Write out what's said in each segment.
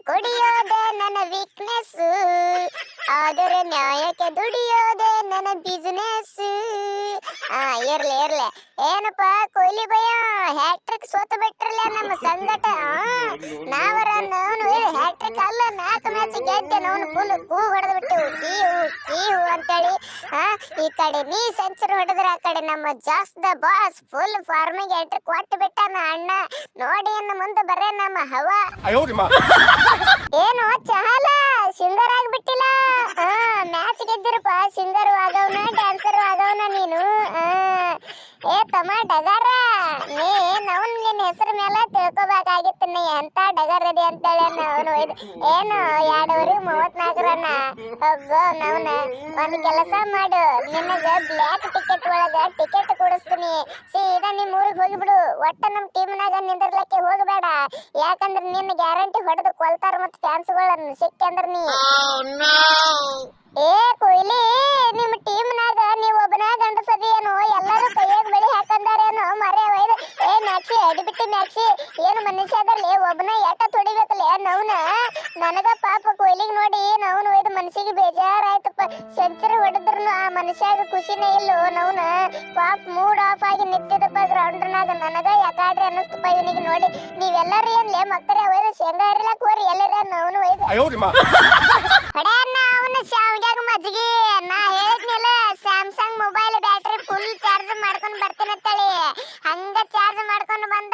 ಕುಡಿಯೋದೆ ನನ್ನ ವೀಕ್ನೆಸ್, ಆದರೆ ನ್ಯಾಯಕ್ಕೆ ದುಡಿಯೋದೆ ನನ್ನ ಬಿಸಿನೆಸ್. ಇರ್ಲಿ ಏನಪ್ಪ ಕೊಹ್ಲಿ ಭಯ ಹ್ಯಾಟ್ರಿಕ್ ಸೋತು ಬಿಟ್ರಲ್ಲ ನಮ್ಮ ಸಂಗಟ. ನಾವರ ನಾವು ಹ್ಯಾಟ್ರಿಕ್ ಅಲ್ಲ 4 ಮ್ಯಾಚ್ ಗೆದ್ದೆ ನಾವು ಫುಲ್ ಕೂ ಹೊಡೆದು ಬಿಟ್ಟೆವು, ಕೀವು ಅಂತೇಳಿ. ಈ ಕಡೆ ನೀ ಸೆಂಚುರಿ ಹೊಡೆದ್ರೆ ಆ ಕಡೆ ನಮ್ಮ ಜಾಸ್ ದ ಬಾಸ್ ಫುಲ್ ಫಾರ್ಮಿಗೆ ಹ್ಯಾಟ್ರಿಕ್ ಕೊಟ್ಟು ಬಿಟ್ಟಾನ ಅಣ್ಣ. ನೋಡಿ ಇನ್ನು ಮುಂದೆ ಬರೇ ನಮ್ಮ ಹವಾ. ಏನು ಚಹಲ ಸಿಂಗರ್ ಆಗ್ಬಿಟ್ಟಿಲ್ಲ. ಮ್ಯಾಚ್ ಗೆದ್ದಿರಪ್ಪ, ಸಿಂಗರು ಆಗವನ ಡ್ಯಾನ್ಸರು ಆಗವನ ನೀನು. ಏ ತಮ್ಮ ಡಗಾರ, ನೀ ನಾವು ನಿನ್ನ ಹೆಸರು ಮೇಲೆ ತಿಳ್ಕೊಬೇಕಾಗಿತ್ತು ನೀ ಎಂತ ಡಗರ್ ಇದೆ ಅಂತೇಳಿ. ಅವನು ಏನು 2:34 ರನ್ನ ಹೋಗೋ ನವನ. ಒಂದು ಕೆಲಸ ಮಾಡು, ನಿನಗೆ ಬ್ಲ್ಯಾಕ್ ಟಿಕೆಟ್ ಒಳಗ ಟಿಕೆಟ್ ಕೊಡಿಸ್ತೀನಿ, ಸೀದಾ ನಿಮ್ಮ ಊರಿಗೆ ಹೋಗಿಬಿಡು. ಒಟ್ಟ ನಮ್ಮ ಟೀಮ್ನಾಗ ನಿಂದಿರ್ಲಕ್ಕೆ ಹೋಗಬೇಡ, ಯಾಕಂದ್ರೆ ನಿನ್ನ ಗ್ಯಾರಂಟಿ ಹೊಡೆದು ಕೊಲ್ತಾರ ಮತ್ತೆ ಫ್ಯಾನ್ಸ್ಗಳನ್ನ ಸಿಕ್ಕಂದ್ರ ನೀ. ಏ ಕೊಹ್ಲಿ, ನಿಮ್ಮ ಟೀಮ್ನಾಗ ನೀವು ಒಬ್ಬನ ಗಂಡಸದಿ ಏನೋ, ಎಲ್ಲರೂ ಕೈಯಾಗ ಬೆಳಿ ಹಾಕಂದಾರೇನೋ ಮರೆ ಒಯ್ದು. ಏ ಮ್ಯಾಕ್ಸಿ ಅಡಿಬಿಟ್ಟಿ ಮ್ಯಾಕ್ಸಿ, ಏನು ಮನುಷ್ಯ ಅದರಲ್ಲಿ ಒಬ್ಬನ ಎಟ್ಟ ತೊಡಿಬೇಕಲ್ಲ ನವ್ನ. ನನಗ ಪಾಪ ಕೊಹ್ಲಿಗೆ ನೋಡಿ ನವ್ನು ಒಯ್ದು ಮನಸ್ಸಿಗೆ ಬೇಜಾರಾಯ್ತಪ್ಪ. ಸೆಂಚುರಿ ಹೊಡೆದ್ರು ಆ ಮನುಷ್ಯಾಗ ಖುಷಿನೇ ಇಲ್ಲೋ ನವ್ನ. ಪಾಪ ಮೂಡ್ ಆಫ್ ಆಗಿ ನಿಂತಿದ್ದಪ್ಪ ಗ್ರೌಂಡ್ನಾಗ. ನನಗ ಯಾಕಾಡ್ರಿ ಅನ್ನಿಸ್ತಪ್ಪ ಇವನಿಗೆ ನೋಡಿ. ನೀವೆಲ್ಲರೂ ಏನ್ಲೇ ಮಕ್ಕರೇ ಒಯ್ದು ಶೇಂಗಾ ಹರಿಲಾಕ ಹೋರಿ ಎಲ್ಲರ ನವ್ನು ಒಯ್ದು ಹೊಡ್ಯಾನ ಅವನ ಶಾವ್ಗ್ಯಾಗ ಮಜ್ಜಿಗೆ. ನಾ ಹೇಳಿದ್ನಿಲ್ಲ Samsung mobile battery full charge ಮಾಡ್ಕೊಂಡು ಬರ್ತೀನಿ ಅಂತೇಳಿ. ಹಂಗ ಚಾರ್ಜ್ ಮಾಡ್ಕೊಂಡು ಬಂದ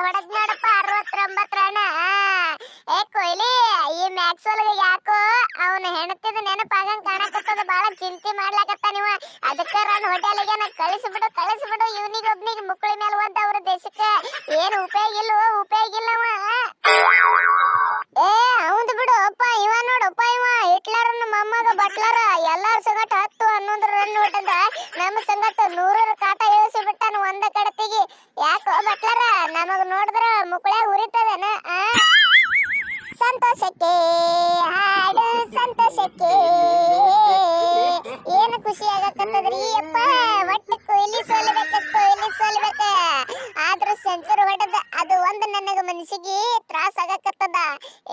ಹೊಡೆದ್ ನೋಡಪ್ಪ 69 ರನ್. ಏ ಕೊಹ್ಲಿ, ಈ ಮ್ಯಾಕ್ಸ್ ಒಳಗೆ ಯಾಕೋ ಅವನ ಹೆಣತಿದ ನೆನಪಾಗಂಗ್ ಕಾಣಕತ್ತದ. ಬಾಳ ಚಿಂತೆ ಮಾಡ್ಲಾಕತ್ತ ನೀವು. ಅದಕ್ಕೆ ರನ್ ಹೋಟೆಲ್ಗೆ ಕಳಿಸ್ಬಿಡು ಇವನಿಗೆ ಒಬ್ನಿಗೆ ಮುಕ್ಕಳಿ ಮೇಲೆ ಓದ ಅವ್ರ ದೇಶಕ್ಕೆ ಏನು ಉಪಯೋಗ ಇಲ್ಲವ. ಏ ಅವಂದ್ ಬಿಡು ಅಪ್ಪ, ಇವ ನೋಡಪ್ಪ, ಇವ ಹಿಟ್ಲರ್ ಮೊಮ್ಮಗ ಬಟ್ಲರ್. ಎಲ್ಲಾರ ಸಂಗಟ 10-11 ರನ್ ಹೊಡೆದ, ನಮ್ಮ ಸಂಗಟ 100 ಕಾಟ ಇಳಿಸಿ ಬಿಟ್ಟಾನ ಒಂದ ಕಡತಿಗೆ. ಯಾಕೋ ಬಟ್ಲರ, ನಮಗ್ ನೋಡಿದ್ರ ಮುಕ್ಕಳ್ಯಾಗ ಉರಿತದೇನ? ಸಂತೋಷಕ್ಕೆ ಹಾಡು ಸಂತೋಷಕ್ಕೆ ಏನು ಖುಷಿ ಆಗತ್ತದ್ರಿ ಅಪ್ಪ. ಒಟ್ಟು ಕೊಹ್ಲಿ ಸೋಲ್ಬೇಕ. ಆದ್ರೂ ಸೆಂಚುರಿ ಹೊಡೆದ ಅದು ಒಂದು ನನಗ ಮನಸ್ಸಿಗೆ ತ್ರಾಸ ಆಗಕತ್ತದ.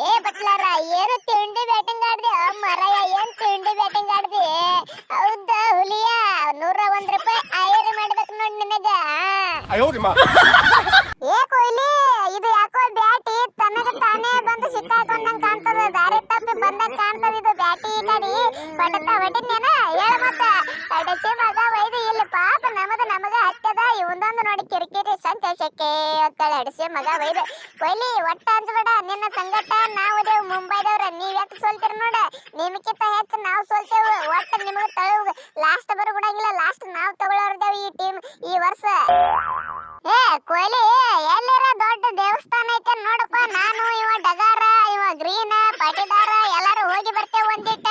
ಏ ಬಟ್ಲಾರ, ಏನು ತಿಂಡಿ ಬ್ಯಾಟಿಂಗ್ ಆಡ್ದೆ ಮರಯ್ಯ, ಏನ್ ತಿಂಡಿ ಬ್ಯಾಟಿಂಗ್ ಆಡ್ದೆ. ಹೌದಾ ಹುಲಿಯ, 101 ರೂಪಾಯಿ ಆಯರ್ ಮಾಡ್ಬೇಕು ನೋಡಿ ನಿನಗ. ಏ ಕೊಹ್ಲಿ, ಇದು ಯಾಕೋ ಬ್ಯಾಟಿ ತನಗ ತಾನೇ ಬಂದು ಸಿಕ್ಕಾಕೊಂಡಂಗ್ ಕಾಣ್ತದ. ದಾರಿ ತಪ್ಪಿ ಬಂದಂಗ್ ಕಾಣ್ತದ ಇದು ಬ್ಯಾಟಿ. ಈ ಕಡೆ ಹೊಡಿನೇನ ಹೇಳ ಮತ್ತ. ಕಡೆಸಿ ಮಗ ಒಯ್ದು ಇಲ್ಲಿ ಪಾಪ ನಮಗ ಹತ್ತದ. ಇವಂದೊಂದು ನೋಡಿ ಕಿರಿಕಿರಿ ಸಂತೋಷಕ್ಕೆ ಅಂತೇಳಿ ಹಡಿಸಿ ಮಗ ಒಯ್ದು. ಕೊಹ್ಲಿ ಒಟ್ಟ ಅಂಜಬೇಡ, ನಿನ್ನ ಸಂಗಟ ನಾವು ದೇವ್ ಮುಂಬೈದವ್ರ. ನೀವ್ ಎಷ್ಟು ಸೋಲ್ತೀರಿ ನೋಡ, ನಿಮ್ಕಿಂತ ಹೆಚ್ಚು ನಾವು ಸೋಲ್ತೇವೆ. ಒಟ್ಟು ನಿಮಗ ತಳು ಲಾಸ್ಟ್ ಬರಬಿಡಂಗಿಲ್ಲ. ಲಾಸ್ಟ್ ನಾವು ತಗೊಳ್ಳೋರ್ದೇವ್ ಈ ಟೀಮ್ ಈ ವರ್ಷ. ಏ ಕೊಹ್ಲಿ, ಎಲ್ಲಿರ ದೊಡ್ಡ ದೇವಸ್ಥಾನ ಐತೆ ನೋಡಪ್ಪ. ನಾನು ಇವ ಡಗಾರ, ಇವ ಗ್ರೀನ್ ಪಾಟಿದಾರ ಎಲ್ಲಾರು ಹೋಗಿ ಬರ್ತೇವೆ ಒಂದಿಟ್ಟ.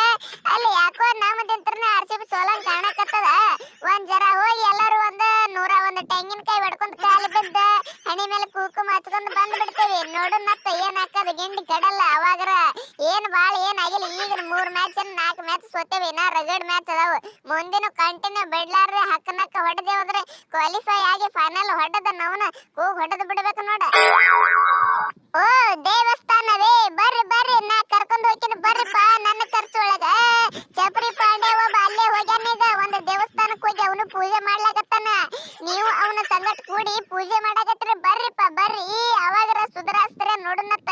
ಅಲ್ಲಿ ಯಾಕೋ ನಮ್ಮದಿಂತ್ರನೇ RCB ಸೋಲಂಗ್ ಕಾಣಕತ್ತದ. ಒಂದ್ ಜರ ಹೋಗಿ ಎಲ್ಲಾರು 101 ತೆಂಗಿನಕಾಯಿ ಹೊಡ್ಕೊಂಡ್ ಕಾಲಿ ಬಿದ್ದ ಹಣಿ ಮೇಲೆ ಕುಂಕುಮ ಹಚ್ಕೊಂಡ್ ಬಂದ್ ಬಿಡ್ತೇವಿ. ನೋಡು ನತ್ತ ಏನ್ ಹಾಕದ ಗಿಂಡಿ ಕೆಡಲ್ಲ. ಅವಾಗರ ಏನ್ ಬಾಳ ಏನಾಗಿಲ್ಲ. ಈಗ 3 ಮ್ಯಾಚ್ 4 ಮ್ಯಾಚ್ ಸೋತೇವಿ. ಇನ್ನ ರಗಡ್ ಮ್ಯಾಚ್ ಅದಾವ. ಮುಂದಿನ ಕಂಟಿನ್ಯೂ ಬಿಡ್ಲಾರ್ದೆ ಹಕ್ಕನಕ್ಕ ಹೊಡೆದೇ ಹೋದ್ರೆ ಕ್ವಾಲಿಫೈ ಆಗಿ ಫೈನಲ್ ಹೊಡೆದ ನವನ ಕೂಗ್ ಹೊಡೆದು ಬಿಡ್ಬೇಕು ನೋಡ. ಓ ದೇವಸ್ಥಾನವೇ ಬರ್ರಿ ನಾ ಕರ್ಕೊಂಡ್ ಹೋಗ್ತೀನಿ ಬರ್ರಿಪ್ಪ. ನನ್ನ ಖರ್ಚು ಒಳಗ ಚಪ್ರಿ ಪಾಂಡೆ ಒಬ್ಬ ಅಲ್ಲೇ ಹೋಗ್ಯಾನೀಗ. ಒಂದು ದೇವಸ್ಥಾನಕ್ಕೆ ಹೋಗಿ ಅವನು ಪೂಜೆ ಮಾಡ್ಲಾಕತ್ತಾನ. ನೀವು ಅವನ ಸಂಗಟ ಕೂಡಿ ಪೂಜೆ ಮಾಡಾಕತ್ರಿ ಬರ್ರಿಪ್ಪ ಬರ್ರಿ. ಅವಾಗರ ಸುಧಾರಿಸ್ತಾರೆ ನೋಡನತ್ತ.